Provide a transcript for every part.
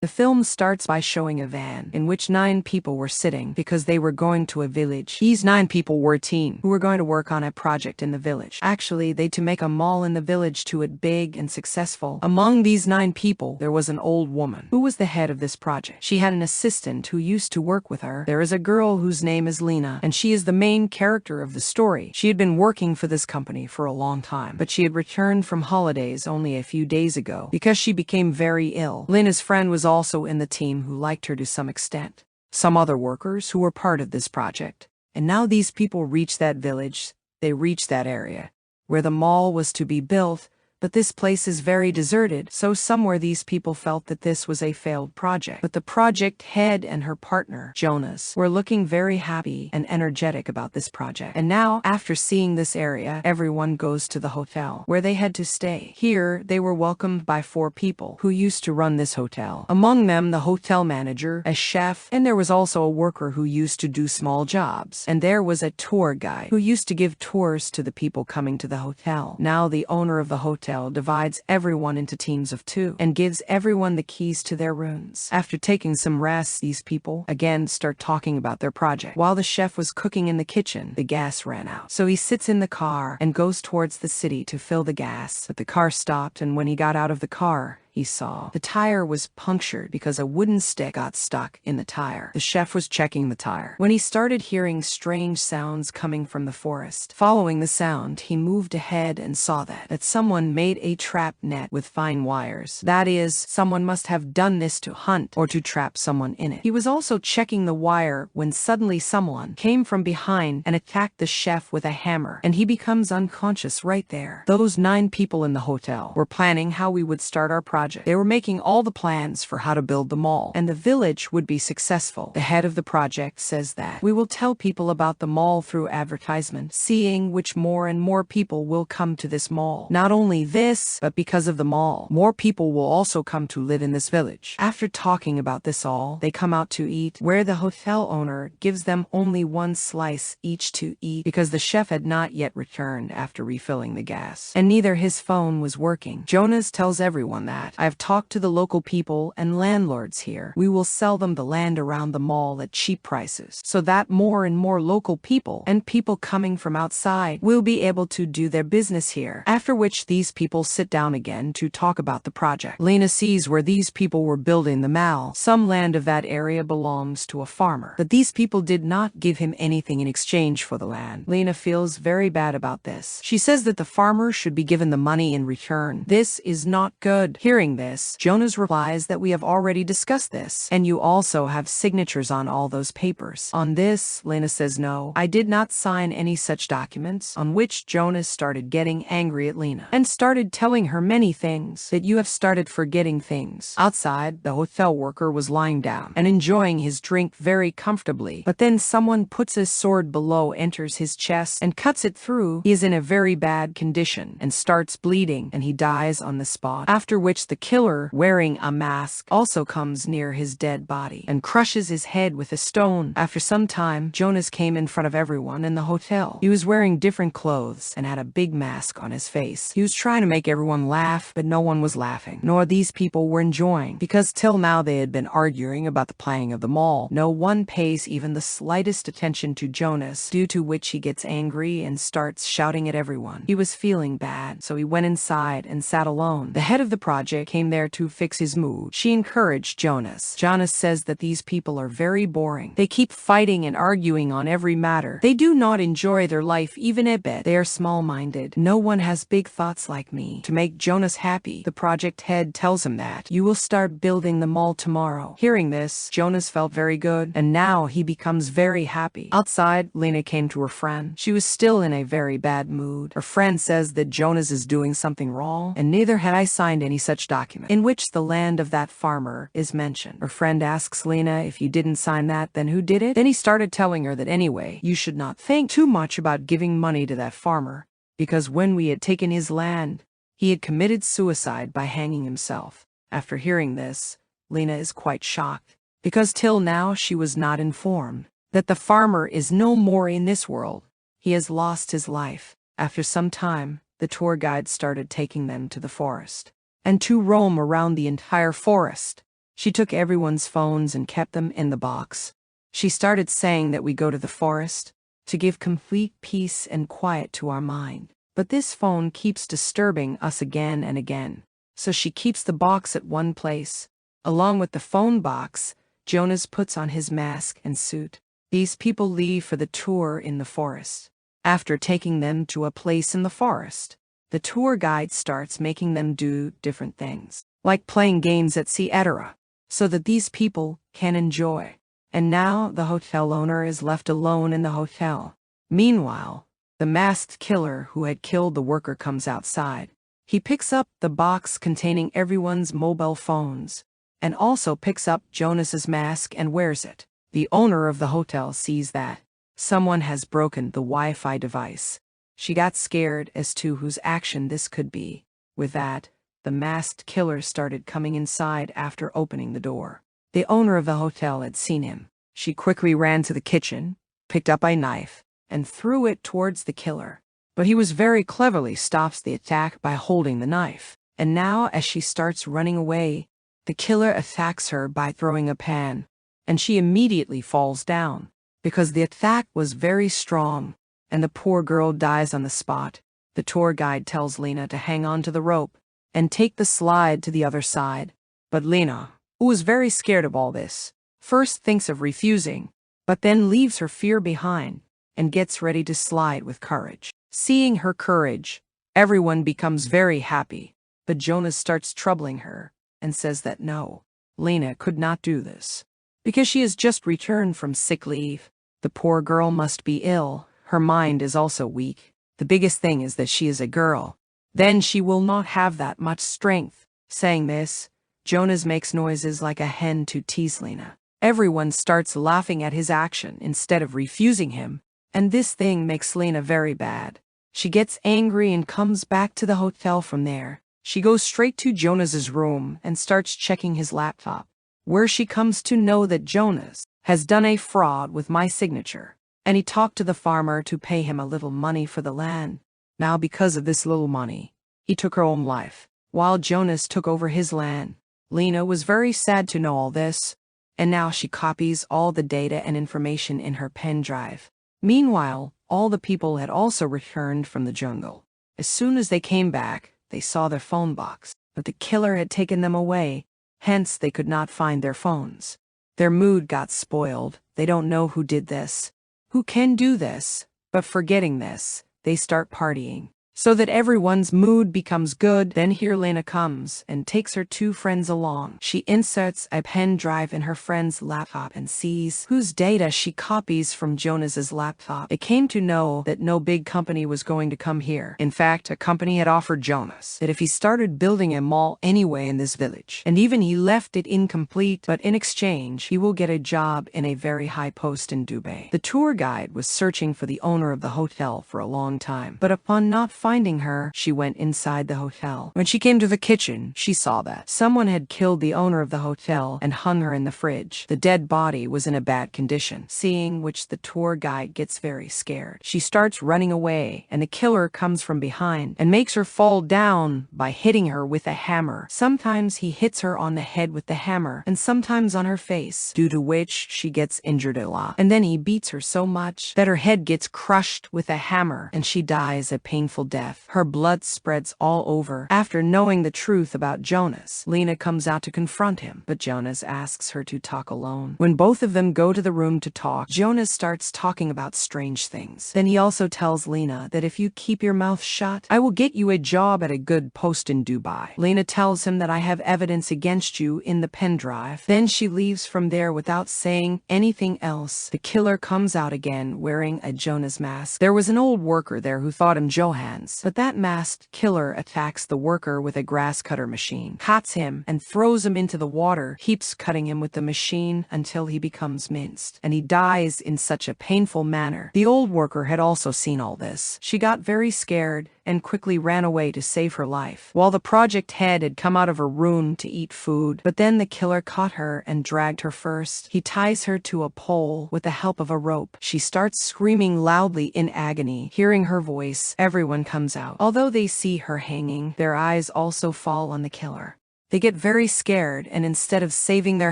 The film starts by showing a van in which 9 people were sitting because they were going to a village. These 9 people were a team who were going to work on a project in the village. Actually, they to make a mall in the village to it big and successful. Among these 9 people, there was an old woman who was the head of this project. She had an assistant who used to work with her. There is a girl whose name is Lena, and she is the main character of the story. She had been working for this company for a long time, but she had returned from holidays only a few days ago because she became very ill. Lena's friend was also in the team who liked her to some extent. Some other workers who were part of this project. And now these people reached that village. They reached that area where the mall was to be built. But this place is very deserted, so somewhere these people felt that this was a failed project. But the project head and her partner, Jonas, were looking very happy and energetic about this project. And now, after seeing this area, everyone goes to the hotel, where they had to stay. Here, they were welcomed by 4 people who used to run this hotel. Among them, the hotel manager, a chef, and there was also a worker who used to do small jobs. And there was a tour guide who used to give tours to the people coming to the hotel. Now, the owner of the hotel divides everyone into teams of 2 and gives everyone the keys to their rooms. After taking some rest, these people again start talking about their project. While the chef was cooking in the kitchen, the gas ran out. So he sits in the car and goes towards the city to fill the gas. But the car stopped, and when he got out of the car, he saw the tire was punctured because a wooden stick got stuck in the tire. The chef was checking the tire when he started hearing strange sounds coming from the forest. Following the sound, he moved ahead and saw that someone made a trap net with fine wires. That is, someone must have done this to hunt or to trap someone in it. He was also checking the wire when suddenly someone came from behind and attacked the chef with a hammer, and he becomes unconscious right there. Those 9 people in the hotel were planning how we would start our project. They were making all the plans for how to build the mall, and the village would be successful. The head of the project says that we will tell people about the mall through advertisement, seeing which more and more people will come to this mall. Not only this, but because of the mall, more people will also come to live in this village. After talking about this all, they come out to eat, where the hotel owner gives them only 1 slice each to eat because the chef had not yet returned after refilling the gas, and neither his phone was working. Jonas tells everyone that I have talked to the local people and landlords here. We will sell them the land around the mall at cheap prices so that more and more local people and people coming from outside will be able to do their business here. After which these people sit down again to talk about the project. Lena sees where these people were building the mall. Some land of that area belongs to a farmer, but these people did not give him anything in exchange for the land. Lena feels very bad about this. She says that the farmer should be given the money in return. This is not good. Hearing this, Jonas replies that we have already discussed this, and you also have signatures on all those papers. On this, Lena says no, I did not sign any such documents, on which Jonas started getting angry at Lena and started telling her many things, that you have started forgetting things. Outside, the hotel worker was lying down and enjoying his drink very comfortably, but then someone puts his sword below, enters his chest, and cuts it through. He is in a very bad condition and starts bleeding, and he dies on the spot, after which the killer, wearing a mask, also comes near his dead body and crushes his head with a stone. After some time, Jonas came in front of everyone in the hotel. He was wearing different clothes and had a big mask on his face. He was trying to make everyone laugh, but no one was laughing, nor these people were enjoying, because till now they had been arguing about the planning of the mall. No one pays even the slightest attention to Jonas, due to which he gets angry and starts shouting at everyone. He was feeling bad, so he went inside and sat alone. The head of the project came there to fix his mood. She encouraged Jonas. Jonas says that these people are very boring. They keep fighting and arguing on every matter. They do not enjoy their life even a bit. They are small-minded. No one has big thoughts like me. To make Jonas happy, the project head tells him that you will start building the mall tomorrow. Hearing this, Jonas felt very good, and now he becomes very happy. Outside, Lena came to her friend. She was still in a very bad mood. Her friend says that Jonas is doing something wrong, and neither had I signed any such document in which the land of that farmer is mentioned. Her friend asks Lena, if you didn't sign that, then who did it? Then he started telling her that anyway, you should not think too much about giving money to that farmer, because when we had taken his land, he had committed suicide by hanging himself. After hearing this, Lena is quite shocked, because till now she was not informed that the farmer is no more in this world. He has lost his life. After some time, the tour guide started taking them to the forest, and to roam around the entire forest. She took everyone's phones and kept them in the box. She started saying that we go to the forest to give complete peace and quiet to our mind. But this phone keeps disturbing us again and again. So she keeps the box at one place. Along with the phone box, Jonas puts on his mask and suit. These people leave for the tour in the forest. After taking them to a place in the forest, the tour guide starts making them do different things, like playing games at sea, etc., so that these people can enjoy. And now the hotel owner is left alone in the hotel. Meanwhile, the masked killer who had killed the worker comes outside. He picks up the box containing everyone's mobile phones, and also picks up Jonas's mask and wears it. The owner of the hotel sees that someone has broken the Wi-Fi device. She got scared as to whose action this could be. With that, the masked killer started coming inside after opening the door. The owner of the hotel had seen him. She quickly ran to the kitchen, picked up a knife, and threw it towards the killer. But he was very cleverly stops the attack by holding the knife. And now, as she starts running away, the killer attacks her by throwing a pan, and she immediately falls down, because the attack was very strong, and the poor girl dies on the spot. The tour guide tells Lena to hang on to the rope and take the slide to the other side. But Lena, who was very scared of all this, first thinks of refusing, but then leaves her fear behind and gets ready to slide with courage. Seeing her courage, everyone becomes very happy, but Jonas starts troubling her and says that no, Lena could not do this, because she has just returned from sick leave. The poor girl must be ill. Her mind is also weak. The biggest thing is that she is a girl. Then she will not have that much strength. Saying this, Jonas makes noises like a hen to tease Lena. Everyone starts laughing at his action instead of refusing him, and this thing makes Lena very bad. She gets angry and comes back to the hotel. From there, she goes straight to Jonas's room and starts checking his laptop, where she comes to know that Jonas has done a fraud with my signature, and he talked to the farmer to pay him a little money for the land. Now, because of this little money, he took her own life, while Jonas took over his land. Lena was very sad to know all this, and now she copies all the data and information in her pen drive. Meanwhile, all the people had also returned from the jungle. As soon as they came back, they saw their phone box, but the killer had taken them away, hence they could not find their phones. Their mood got spoiled. They don't know who did this, who can do this, but forgetting this, they start partying, so that everyone's mood becomes good. Then here Lena comes and takes her two friends along. She inserts a pen drive in her friend's laptop and sees whose data she copies from Jonas's laptop. It came to know that no big company was going to come here. In fact, a company had offered Jonas that if he started building a mall anyway in this village, and even he left it incomplete, but in exchange he will get a job in a very high post in Dubai. The tour guide was searching for the owner of the hotel for a long time, but upon not finding her, she went inside the hotel. When she came to the kitchen, she saw that someone had killed the owner of the hotel and hung her in the fridge. The dead body was in a bad condition, seeing which the tour guide gets very scared. She starts running away, and the killer comes from behind and makes her fall down by hitting her with a hammer. Sometimes he hits her on the head with the hammer, and sometimes on her face, due to which she gets injured a lot. And then he beats her so much that her head gets crushed with a hammer, and she dies a painful death. Her blood spreads all over. After knowing the truth about Jonas, Lena comes out to confront him, but Jonas asks her to talk alone. When both of them go to the room to talk, Jonas starts talking about strange things. Then he also tells Lena that if you keep your mouth shut, I will get you a job at a good post in Dubai. Lena tells him that I have evidence against you in the pen drive. Then she leaves from there without saying anything else. The killer comes out again wearing a Jonas mask. There was an old worker there who thought him Johans, but that masked killer attacks the worker with a grass cutter machine, cuts him, and throws him into the water, keeps cutting him with the machine until he becomes minced, and he dies in such a painful manner. The old worker had also seen all this. She got very scared and quickly ran away to save her life, while the project head had come out of her room to eat food. But then the killer caught her and dragged her first. He ties her to a pole with the help of a rope. She starts screaming loudly in agony. Hearing her voice, everyone comes out. Although they see her hanging, their eyes also fall on the killer. They get very scared, and instead of saving their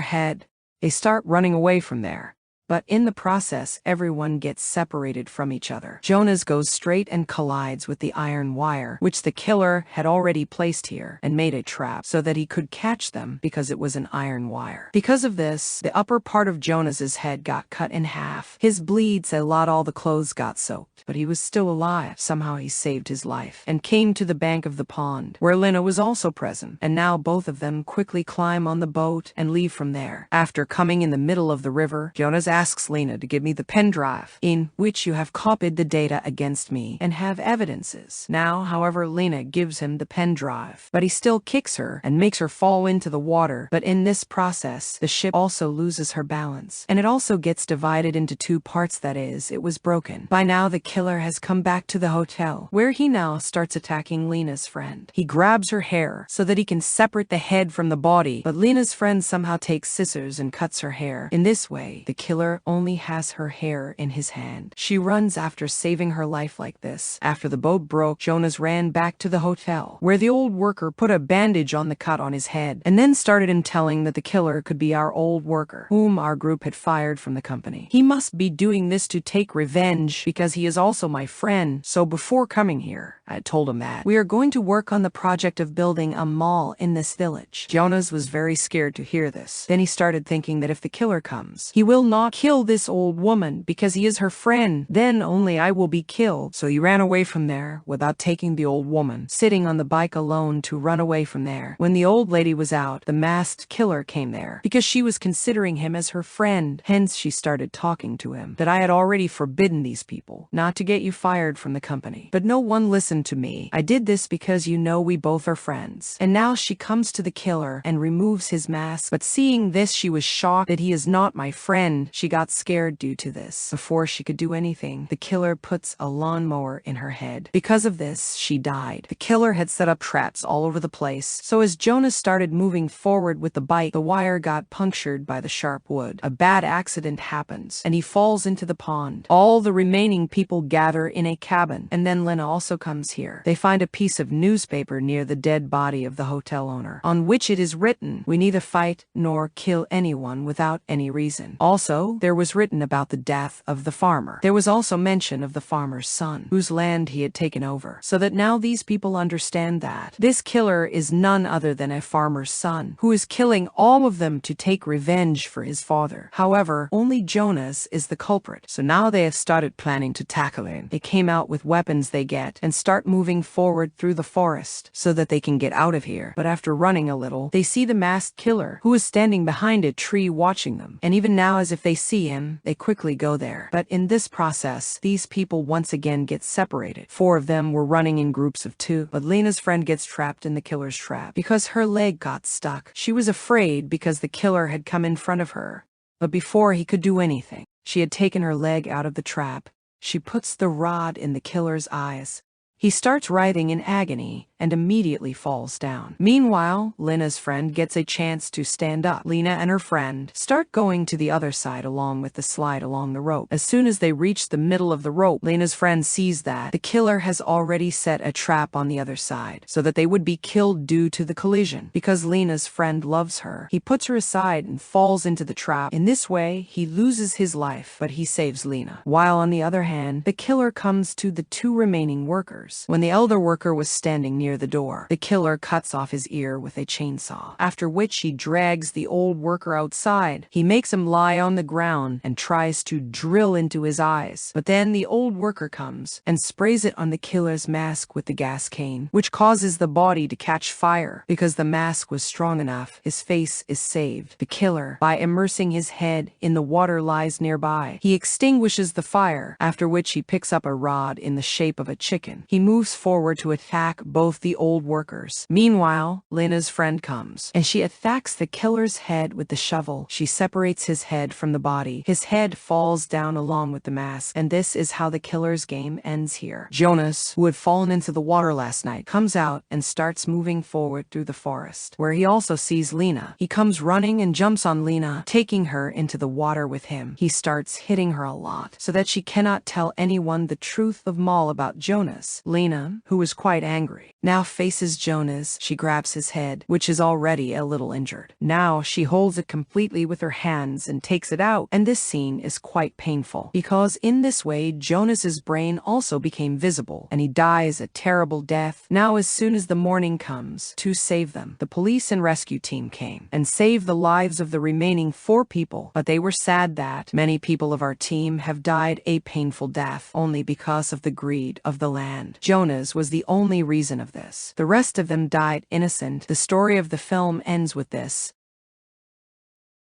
head, they start running away from there. But in the process, everyone gets separated from each other. Jonas goes straight and collides with the iron wire, which the killer had already placed here and made a trap so that he could catch them because it was an iron wire. Because of this, the upper part of Jonas's head got cut in half. His bleeds a lot, all the clothes got soaked, but he was still alive. Somehow he saved his life and came to the bank of the pond, where Lena was also present, and now both of them quickly climb on the boat and leave from there. After coming in the middle of the river, Jonas asks Lena to give me the pen drive, in which you have copied the data against me and have evidences. Now, however, Lena gives him the pen drive, but he still kicks her and makes her fall into the water. But in this process, the ship also loses her balance, and it also gets divided into two parts, that is, it was broken. By now, the killer has come back to the hotel, where he now starts attacking Lena's friend. He grabs her hair so that he can separate the head from the body, but Lena's friend somehow takes scissors and cuts her hair. In this way, the killer only has her hair in his hand. She runs after saving her life like this. After the boat broke, Jonas ran back to the hotel, where the old worker put a bandage on the cut on his head, and then started him telling that the killer could be our old worker, whom our group had fired from the company. He must be doing this to take revenge because he is also my friend. So before coming here, I had told him that we are going to work on the project of building a mall in this village. Jonas was very scared to hear this. Then he started thinking that if the killer comes, he will not kill this old woman because he is her friend. Then only I will be killed. So he ran away from there without taking the old woman, sitting on the bike alone to run away from there. When the old lady was out, the masked killer came there because she was considering him as her friend. Hence, she started talking to him that I had already forbidden these people not to get you fired from the company. But no one listened to me. I did this because you know we both are friends. And now she comes to the killer and removes his mask. But seeing this, she was shocked that he is not my friend. She got scared due to this. Before she could do anything, the killer puts a lawnmower in her head. Because of this, she died. The killer had set up traps all over the place. So as Jonas started moving forward with the bike, the wire got punctured by the sharp wood. A bad accident happens, and he falls into the pond. All the remaining people gather in a cabin, and then Lena also comes here. They find a piece of newspaper near the dead body of the hotel owner, on which it is written, "We neither fight nor kill anyone without any reason." Also, there was written about the death of the farmer. There was also mention of the farmer's son, whose land he had taken over, so that now these people understand that this killer is none other than a farmer's son, who is killing all of them to take revenge for his father. However, only Jonas is the culprit, so now they have started planning to tackle him. They came out with weapons they get and start moving forward through the forest so that they can get out of here. But after running a little, they see the masked killer, who is standing behind a tree watching them. And even now, as if they see him, they quickly go there. But in this process, these people once again get separated. 4 of them were running in groups of 2, but Lena's friend gets trapped in the killer's trap because her leg got stuck. She was afraid because the killer had come in front of her. But before he could do anything, she had taken her leg out of the trap. She puts the rod in the killer's eyes. He starts writhing in agony and immediately falls down. Meanwhile, Lena's friend gets a chance to stand up. Lena and her friend start going to the other side along with the slide along the rope. As soon as they reach the middle of the rope, Lena's friend sees that the killer has already set a trap on the other side so that they would be killed due to the collision. Because Lena's friend loves her, he puts her aside and falls into the trap. In this way, he loses his life, but he saves Lena. While on the other hand, the killer comes to the 2 remaining workers. When the elder worker was standing near the door, the killer cuts off his ear with a chainsaw, after which he drags the old worker outside. He makes him lie on the ground and tries to drill into his eyes. But then the old worker comes and sprays it on the killer's mask with the gas cane, which causes the body to catch fire. Because the mask was strong enough, his face is saved. The killer, by immersing his head in the water, lies nearby. He extinguishes the fire, after which he picks up a rod in the shape of a chicken. He moves forward to attack both the old workers. Meanwhile, Lena's friend comes, and she attacks the killer's head with the shovel. She separates his head from the body. His head falls down along with the mask, and this is how the killer's game ends here. Jonas, who had fallen into the water last night, comes out and starts moving forward through the forest, where he also sees Lena. He comes running and jumps on Lena, taking her into the water with him. He starts hitting her a lot, so that she cannot tell anyone the truth of all about Jonas. Lena, who was quite angry, now faces Jonas. She grabs his head, which is already a little injured. Now she holds it completely with her hands and takes it out, and this scene is quite painful, because in this way Jonas's brain also became visible, and he dies a terrible death. Now as soon as the morning comes to save them, the police and rescue team came and saved the lives of the remaining 4 people, but they were sad that many people of our team have died a painful death only because of the greed of the land. Jonas was the only reason of this. The rest of them died innocent. The story of the film ends with this.